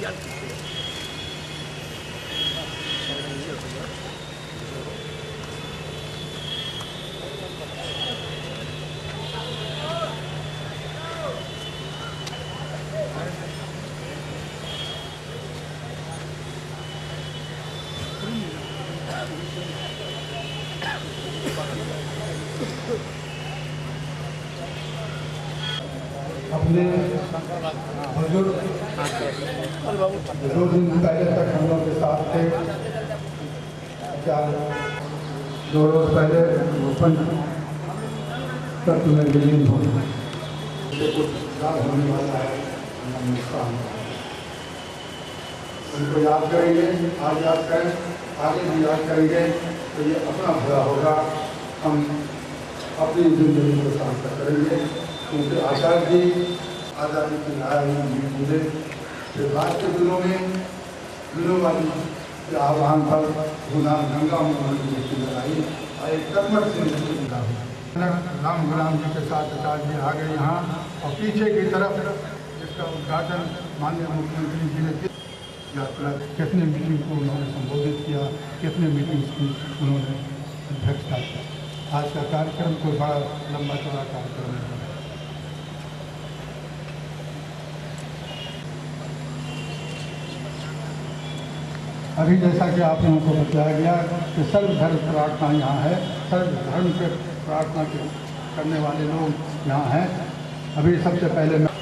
अपने बुजुर्ग दो दिन पहले तक हम लोग के साथ थे, क्या 2 रोज पहले ओपन तत्व में विलीन हो होने वाला है। उनको याद करेंगे, आज याद करें, आगे भी याद करेंगे तो ये अपना भला होगा। हम अपनी जिंदगी को सार्थक करेंगे, क्योंकि आचार्य जी आज़ादी की लड़ाई में मिले। फिर बाद के दिनों वाली के आह्वान पर गुलाम गंगा में उन्होंने लड़ाई और एक कर्मठ से राम गुलाम जी के साथ आचार्य जी आ गए यहाँ, और पीछे की तरफ इसका उद्घाटन माननीय मुख्यमंत्री जी ने यात्रा कितने मीटिंग को उन्होंने संबोधित किया, कितने मीटिंग्स की उन्होंने अध्यक्षता की। आज का कार्यक्रम कोई बड़ा लंबा चौड़ा कार्यक्रम है। अभी जैसा कि आप लोगों को बताया गया कि सर्वधर्म प्रार्थना यहाँ है, सर्वधर्म से प्रार्थना करने वाले लोग यहाँ हैं। अभी सबसे पहले मैं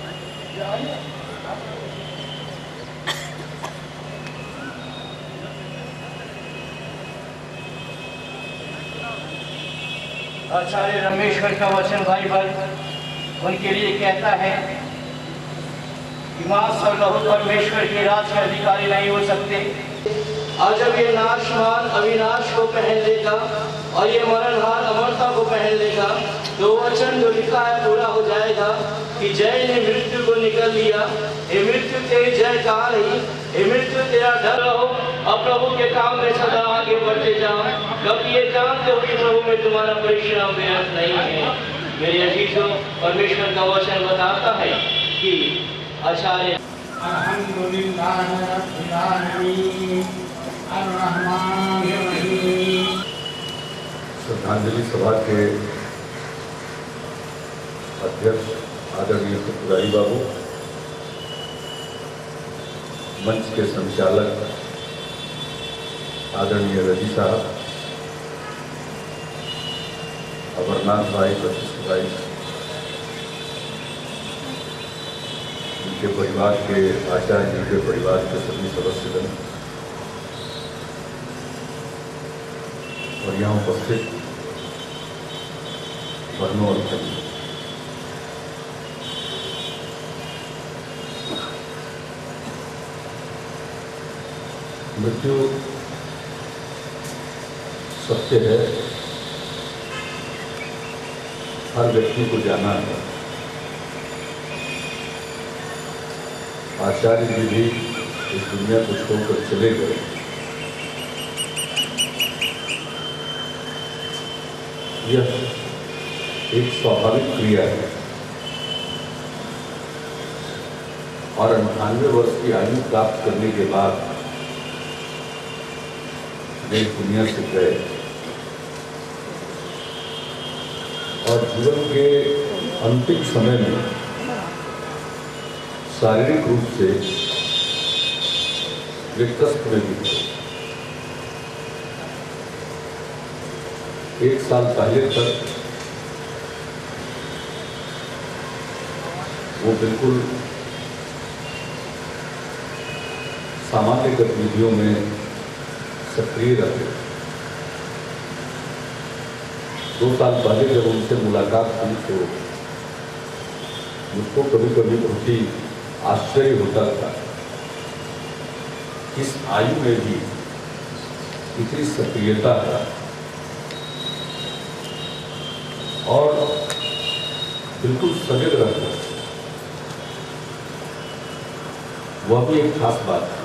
आचार्य रमेश्वर का वचन भाई उनके लिए कहता है कि मांस और लहू परमेश्वर के राज के अधिकारी नहीं हो सकते। और जब ये नाशवान अविनाश को पहन लेगा और ये मरणहार अमरता को पहन लेगा, तो वचन जो लिखा है पूरा हो जाएगा कि जय ने मृत्यु को निकल लिया। ये मृत्यु तेरी जय कहाँ रही? ये मृत्यु तेरा डर रहो और प्रभु के काम में सदा आगे बढ़ते जाओ, क्योंकि ये जानते हो कि प्रभु में तुम्हारा परिश्रम व्यर्थ नहीं है। मेरे अजीजों, परमेश्वर का वचन बताता है कि आचार्य श्रद्धांजलि सभा के अध्यक्ष आदरणीय पुजारी बाबू, मंच के संचालक आदरणीय रजी साहब, अमरनाथ भाई, वशिष्ठ भाई, उनके परिवार के आचार्य जी के परिवार के सभी सदस्यगण और यहाँ उपस्थित बहनों और भाइयों, मृत्यु सत्य है, हर व्यक्ति को जाना है। आचार्य जी भी इस दुनिया को छोड़कर चले गए। यह एक स्वाभाविक क्रिया है और 98 वर्ष की आयु प्राप्त करने के बाद वे दुनिया से गए और जीवन के अंतिम समय में शारीरिक रूप से वे कष्ट में भी थे। 1 साल पहले तक वो बिल्कुल सामान्य गतिविधियों में सक्रिय रहते। 2 साल पहले जब उनसे मुलाकात हुई तो मुझको कभी कभी बहुत ही आश्चर्य होता था, इस आयु में भी इतनी सक्रियता है और बिल्कुल सजग रहता है। वह भी एक खास बात है,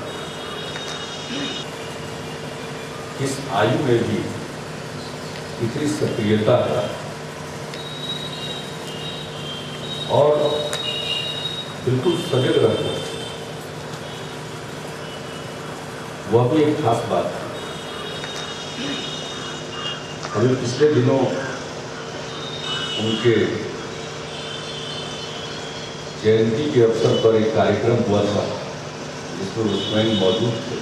इस आयु में भी इतनी सक्रियता है और बिल्कुल सजग रहता है। वह भी एक खास बात है। अभी पिछले दिनों उनके जयंती के अवसर पर एक कार्यक्रम हुआ था जिसमें वो स्वयं मौजूद थे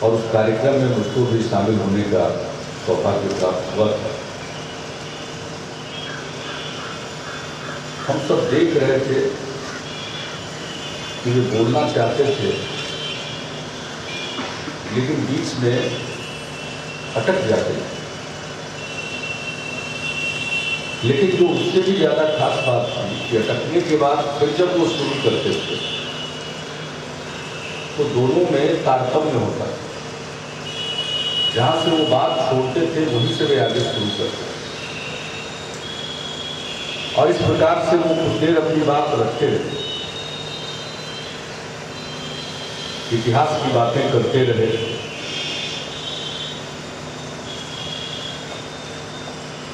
और उस कार्यक्रम में मुझको भी शामिल होने का सौभाग्य प्राप्त हुआ था। हम सब देख रहे थे कि वे बोलना चाहते थे लेकिन बीच में अटक जाते थे। लेकिन जो उससे भी ज्यादा खास बात थी कि अटकने के बाद फिर जब वो शुरू करते थे तो दोनों में तारतम्य होता था। जहां से वो बात छोड़ते थे वहीं से वे आगे शुरू करते थे और इस प्रकार से वो कुछ देर अपनी बात रखते रहे, इतिहास की बातें करते रहे।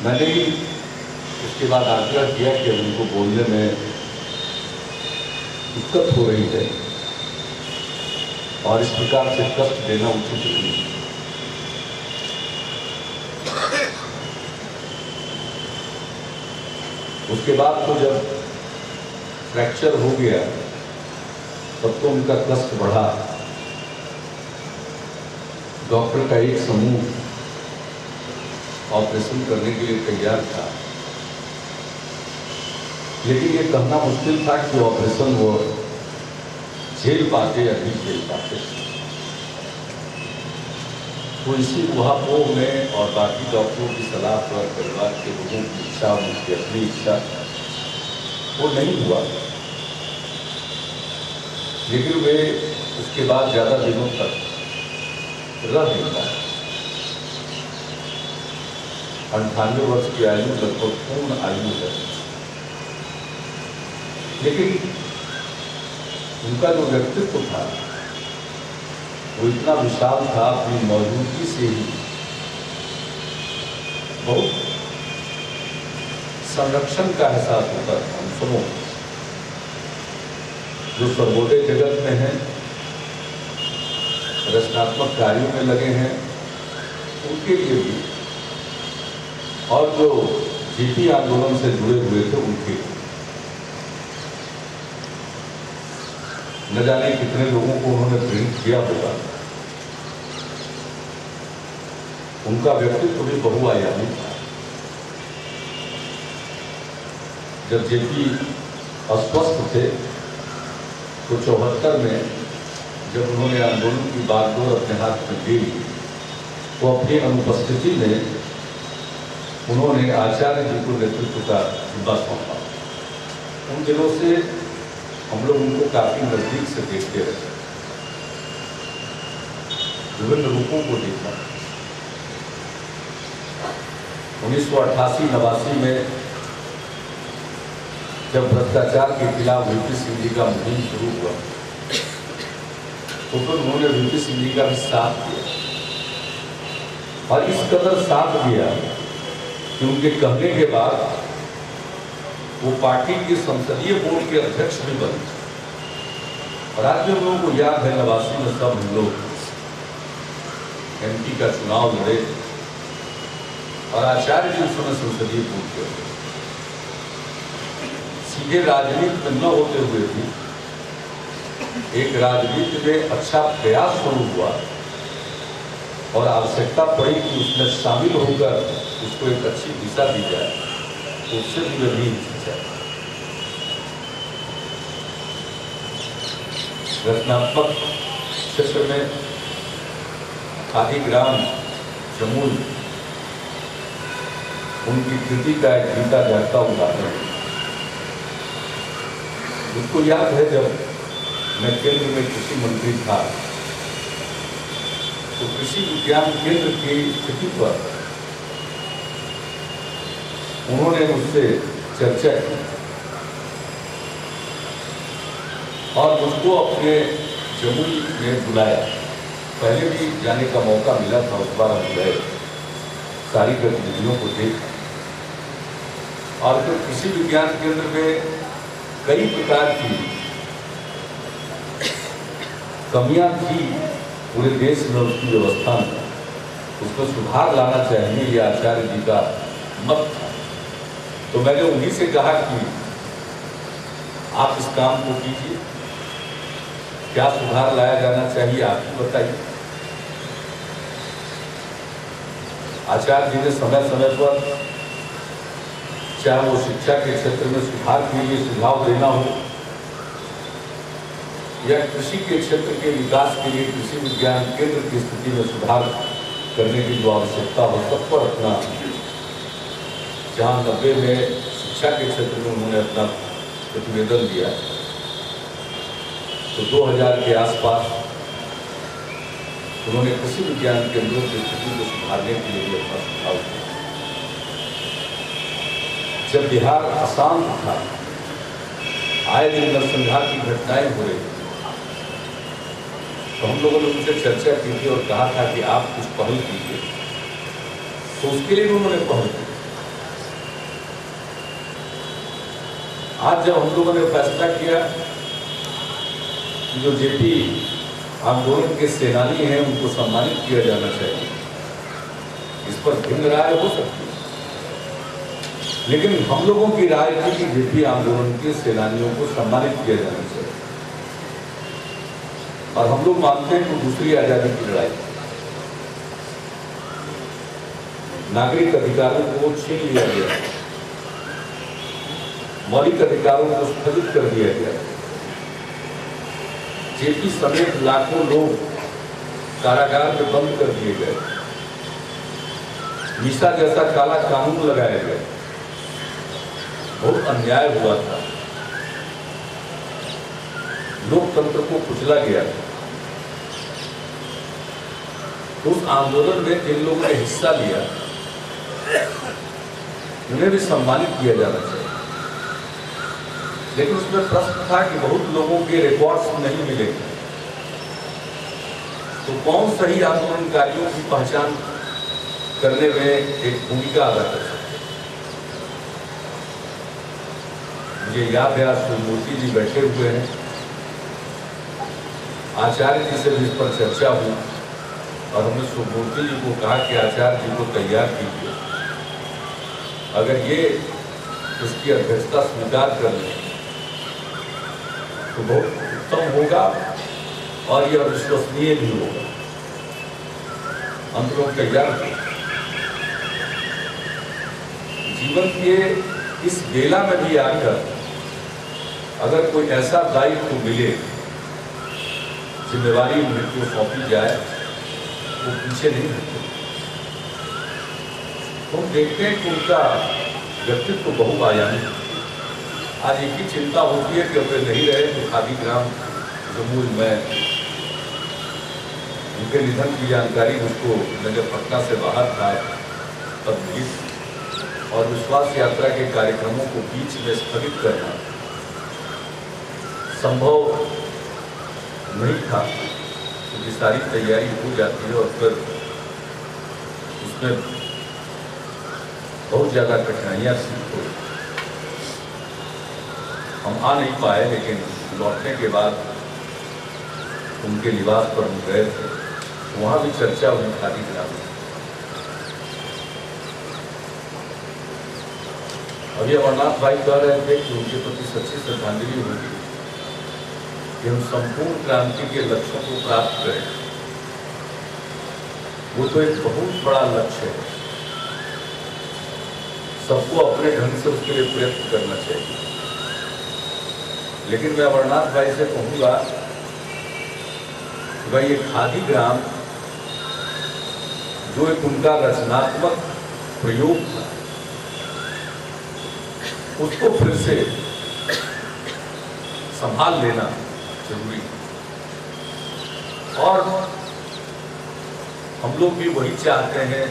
मैंने ही उसके बाद आग्रह किया कि उनको बोलने में दिक्कत हो रही है और इस प्रकार से कष्ट देना उचित नहीं है। उसके बाद तो जब फ्रैक्चर हो गया तब तो उनका कष्ट बढ़ा। डॉक्टर का एक समूह ऑपरेशन करने के लिए तैयार था, लेकिन ये कहना मुश्किल था कि ऑपरेशन वो झेल पाते या नहीं झेल पाते। तो इसी ऊहापोह में और बाकी डॉक्टरों की सलाह पर परिवार के लोगों की इच्छा, उनकी अपनी इच्छा, वो नहीं हुआ। लेकिन वे उसके बाद ज्यादा दिनों तक रह नहीं पाए। 98 वर्ष की आयु लगभग पूर्ण आयु है, लेकिन उनका जो व्यक्तित्व था वो इतना विशाल था, अपनी मौजूदगी से ही बहुत संरक्षण का एहसास होता था हम सबों जो सर्वोदय जगत में हैं, रचनात्मक कार्यों में लगे हैं, उनके लिए भी, और जो जीपी आंदोलन से जुड़े हुए थे उनके लिए। न जाने कितने लोगों को उन्होंने प्रेरित किया होगा। उनका व्यक्तित्व भी बहुआयामी था। जब जेपी अस्वस्थ थे तो 74 में जब उन्होंने आंदोलन की बागडोर अपने हाथ में ले ली तो अपनी अनुपस्थिति में उन्होंने आचार्य जी को नेतृत्व का जिम्मा सौंपा। उन दिनों से हम लोग उनको काफी नजदीक से देखते रहे, विभिन्न रूपों को देखा। 1988-89 में जब भ्रष्टाचार के खिलाफ वीपी सिंह जी का मुहिम शुरू हुआ तो फिर उन्होंने वीपी सिंह जी का भी साथ दिया और इस कदर साथ दिया कि उनके कहने के बाद वो पार्टी के संसदीय बोर्ड के अध्यक्ष भी बने। और आज भी हम लोगों को याद है 89 में सब हम लोग एमपी का चुनाव लड़े और आचार्य जी उस समय संसदीय बोर्ड के अध्यक्ष। सीधे राजनीति में न होते हुए भी एक राजनीति में अच्छा प्रयास शुरू हुआ और आवश्यकता पड़ी कि उसमें शामिल होकर उसको एक अच्छी दिशा दी जाए, तो उससे भी वे नहीं हिचकिचाए। रचनात्मक क्षेत्र में आदिग्राम जमुई उनकी कृति का एक जीता जागता उदाहरण है। मुझको याद है जब मैं केंद्र में कृषि मंत्री था तो कृषि विज्ञान केंद्र की स्थिति पर उन्होंने मुझसे चर्चा की और मुझको अपने जमुई में बुलाया। पहले भी जाने का मौका मिला था, उस बार हम गए, सारी गतिविधियों को देखा और फिर कृषि विज्ञान केंद्र में कई प्रकार की कमियां थी पूरे देश में उसकी व्यवस्था में, उसमें सुधार लाना चाहिए, ये आचार्य जी का मत था। तो मैंने उन्हीं से कहा कि आप इस काम को कीजिए, क्या सुधार लाया जाना चाहिए आप ही बताइए। आचार्य जी ने समय समय पर, चाहे वो शिक्षा के क्षेत्र में सुधार के लिए सुझाव देना हो या कृषि के क्षेत्र के विकास के लिए कृषि विज्ञान केंद्र की स्थिति में सुधार करने की जो आवश्यकता हो, सब पर अपना, जहाँ 90 में शिक्षा के क्षेत्र में उन्होंने अपना प्रतिवेदन दिया, तो 2000 के आसपास उन्होंने कृषि विज्ञान केंद्रों की स्थिति को सुधारने के लिए भी अपना सुझाव दिया। जब बिहार अशांत था, आए दिन नरसंहार की घटनाएं हो रही, तो हम लोगों ने उनसे चर्चा की थी और कहा था कि आप कुछ पहल कीजिए, तो उसके लिए भी उन्होंने पहल की। आज जब हम लोगों ने फैसला किया कि जो जेपी आंदोलन के सेनानी हैं उनको सम्मानित किया जाना चाहिए, इस पर भिन्न राय हो सकती है, लेकिन हम लोगों की राय थी कि जेपी आंदोलन के सेनानियों को सम्मानित किया जाना चाहिए। और हम लोग मानते हैं कि दूसरी आजादी की लड़ाई, नागरिक अधिकारों को छीन लिया गया, मौलिक अधिकारों को स्थगित कर दिया गया, जेपी समेत लाखों लोग कारागार में बंद कर दिए गए, मीसा जैसा काला कानून लगाया गया, बहुत अन्याय हुआ था, लोकतंत्र को कुचला गया। तो उस आंदोलन में जिन लोगों ने हिस्सा लिया उन्हें भी सम्मानित किया जाना चाहिए, लेकिन उसमें प्रश्न था कि बहुत लोगों के रिकॉर्ड्स नहीं मिलेंगे, तो कौन सही आंदोलनकारियों की पहचान करने में एक भूमिका अदा कर सकते। मुझे याद है आज शिवमूर्ति जी बैठे हुए हैं, आचार्य जी से भी इस पर चर्चा हुई और हमने शिवमूर्ति जी को कहा कि आचार्य जी को तैयार कीजिए, अगर ये इसकी अध्यक्षता स्वीकार कर लें तो बहुत उत्तम होगा और यह विश्वसनीय भी होगा। हम लोग तैयार हैं। जीवन के इस बेला में भी आकर अगर कोई ऐसा दायित्व मिले, जिम्मेवारी मृत्यु सौंपी जाए, वो पीछे नहीं हटते। हम देखते हैं कि उनका व्यक्तित्व बहुआयामी। आज एक ही चिंता होती है कि अगर नहीं रहे तो खादी ग्राम जम्मू में उनके निधन की जानकारी मुझको नगर पटना से बाहर था तब मिली, और विश्वास यात्रा के कार्यक्रमों को बीच में स्थगित करना संभव नहीं था, क्योंकि सारी तैयारी हो जाती है और फिर उसमें बहुत ज़्यादा कठिनाइयाँ सिद्ध हुई। हम आ नहीं पाए, लेकिन लौटने के बाद उनके निवास पर हम गए थे, वहाँ भी चर्चा हुई खादी ग्राम में। अभी अमरनाथ भाई कह रहे थे कि उनके प्रति सच्ची श्रद्धांजलि होगी कि हम संपूर्ण क्रांति के लक्ष्यों को प्राप्त करें। वो तो एक बहुत बड़ा लक्ष्य है, सबको अपने ढंग से उसके लिए प्रयत्न करना चाहिए। लेकिन मैं अमरनाथ भाई से कहूँगा कि भाई ये खादी ग्राम जो एक उनका रचनात्मक प्रयोग था, उसको फिर से संभाल लेना जरूरी है। और हम लोग भी वही चाहते हैं,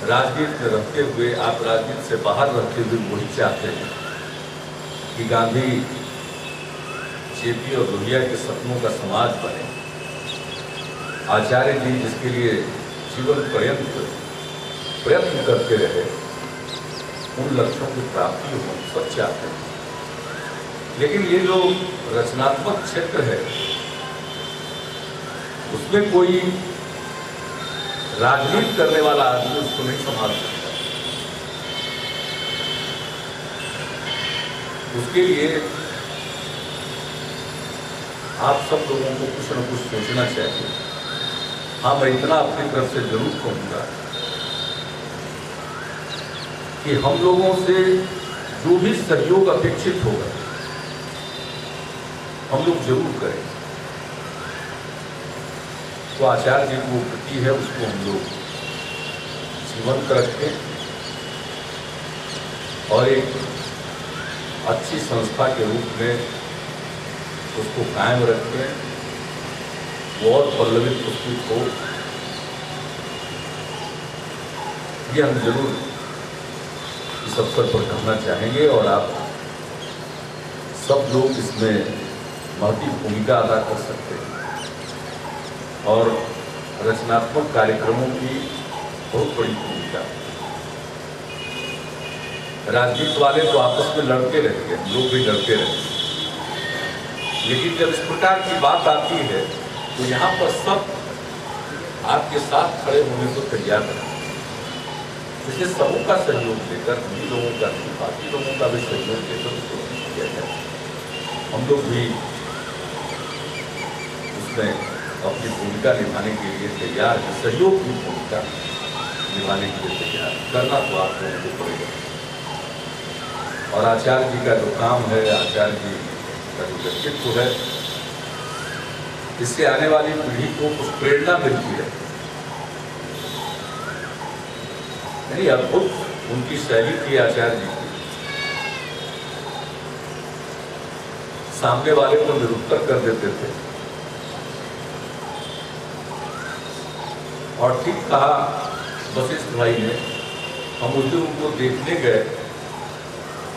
राजनीति में रहते हुए, आप राजनीति से बाहर रहते हुए वही चाहते हैं कि गांधी, जेपी और लोहिया के सपनों का समाज बने। आचार्य जी जिसके लिए जीवन पर्यंत प्रयत्न करते रहे, उन लक्ष्यों की प्राप्ति हो, सब चाहते हैं। लेकिन ये जो रचनात्मक क्षेत्र है, उसमें कोई राजनीति करने वाला आदमी उसको नहीं संभाल सकता। उसके लिए आप सब लोगों को कुछ न कुछ सोचना चाहिए। हाँ, मैं इतना अपनी तरफ से जरूर कहूँगा कि हम लोगों से जो भी सहयोग अपेक्षित होगा हम लोग जरूर करें। तो आचार्य जी की वृत्ति है, उसको हम लोग जीवंत रखें और एक अच्छी संस्था के रूप में उसको कायम रखें, वो और पल्लवित प्रस्तुत हो, ये हम जरूर इस अवसर पर कहना चाहेंगे। और आप सब लोग इसमें महत्वपूर्ण भूमिका अदा कर सकते हैं और रचनात्मक कार्यक्रमों की बहुत बड़ी भूमिका। राजनीति वाले तो आपस में लड़ते रहेंगे, लोग भी लड़ते रहेंगे, लेकिन जब इस प्रकार की बात आती है तो यहाँ पर सब आपके साथ खड़े होने को तैयार हैं। इसलिए सबों का सहयोग लेकर, सभी लोगों का, बाकी लोगों का भी सहयोग लेकर उसको किया जाए। हम लोग भी उसमें अपनी भूमिका निभाने के लिए तैयार है, सहयोग की भूमिका निभाने के लिए तैयार करना तो आप लोगों को पड़ेगा। और आचार्य जी का जो काम है, आचार्य जी का जो व्यक्तित्व है, इससे आने वाली पीढ़ी को कुछ प्रेरणा मिलती है। नहीं, अद्भुत उनकी शैली थी आचार्य जी की, सामने वाले को निरुत्तर कर देते थे। और ठीक कहा वशिष्ठ भाई ने, हम उस दिन उनको देखने गए,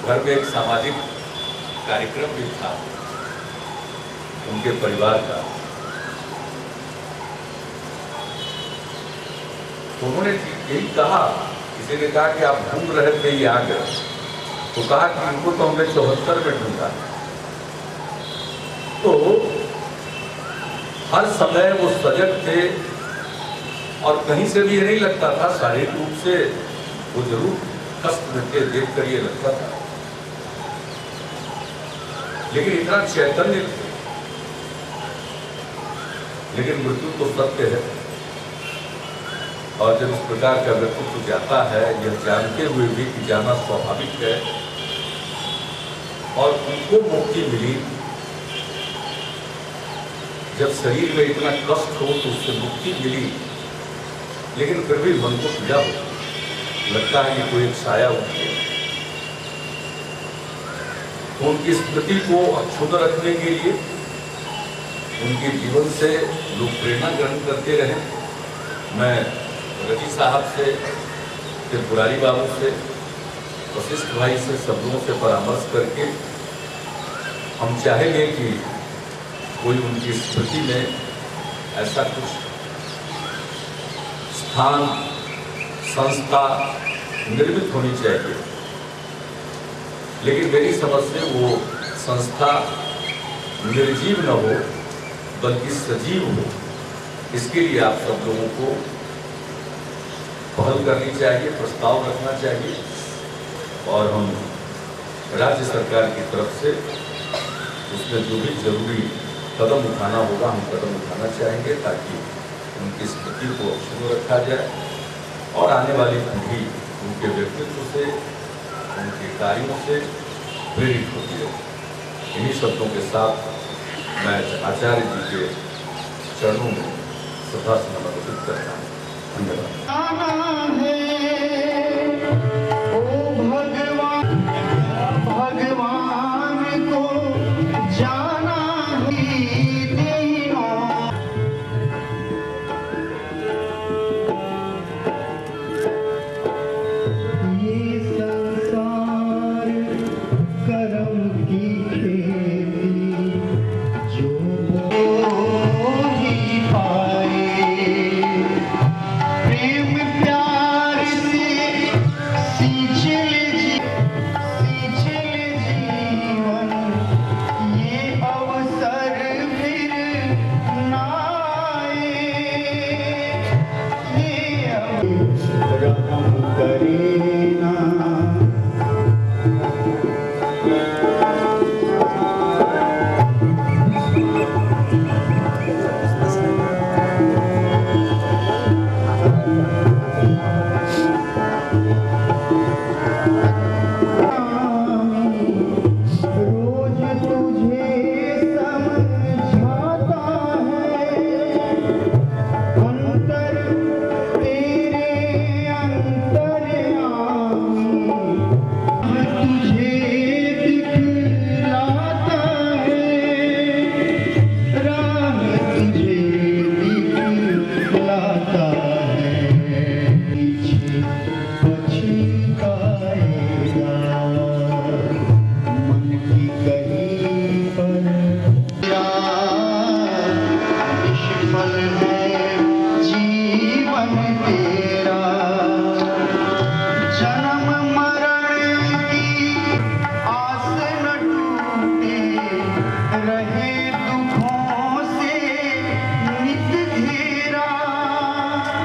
घर में एक सामाजिक कार्यक्रम भी था उनके परिवार का, तो उन्होंने यही कहा, किसी ने कहा कि आप ढूंढ रहे थे, ये आ गए, तो कहा कि इनको तो हमने 74 में ढूंढा। तो हर समय वो सजग थे और कहीं से भी ये नहीं लगता था, शारीरिक रूप से वो जरूर कष्ट में थे, देख कर ये लगता था, लेकिन इतना चैतन्य थे। लेकिन मृत्यु तो सत्य है, और जब इस प्रकार का व्यक्तित्व जाता है, यह जानते हुए भी कि जाना स्वाभाविक है, और उनको मुक्ति मिली। जब शरीर में इतना कष्ट हो तो उससे मुक्ति मिली, लेकिन फिर भी मन को पीड़ा हो, लगता है कि कोई एक साया उठ गया। तो उनकी स्मृति को अक्षुण्ण रखने के लिए उनके जीवन से लोग प्रेरणा ग्रहण करते रहे। मैं रजी साहब से, त्रिपुरारी बाबू से, वशिष्ठ भाई से, सब लोगों से परामर्श करके हम चाहेंगे कि कोई उनकी स्मृति में ऐसा कुछ स्थान, संस्था निर्मित होनी चाहिए। लेकिन मेरी समझ से वो संस्था निर्जीव न हो बल्कि सजीव हो। इसके लिए आप सब लोगों को पहल करनी चाहिए, प्रस्ताव रखना चाहिए, और हम राज्य सरकार की तरफ से उसमें जो भी जरूरी कदम उठाना होगा हम कदम उठाना चाहेंगे, ताकि उनकी स्मृति को अक्षुण्ण रखा जाए और आने वाली पीढ़ी उनके व्यक्तित्व से, उनके कार्यों से प्रेरित होती है। इन्हीं शब्दों के साथ मैं आचार्य जी के चरणों में श्रद्धा से नमन करता हूँ। धन्यवाद।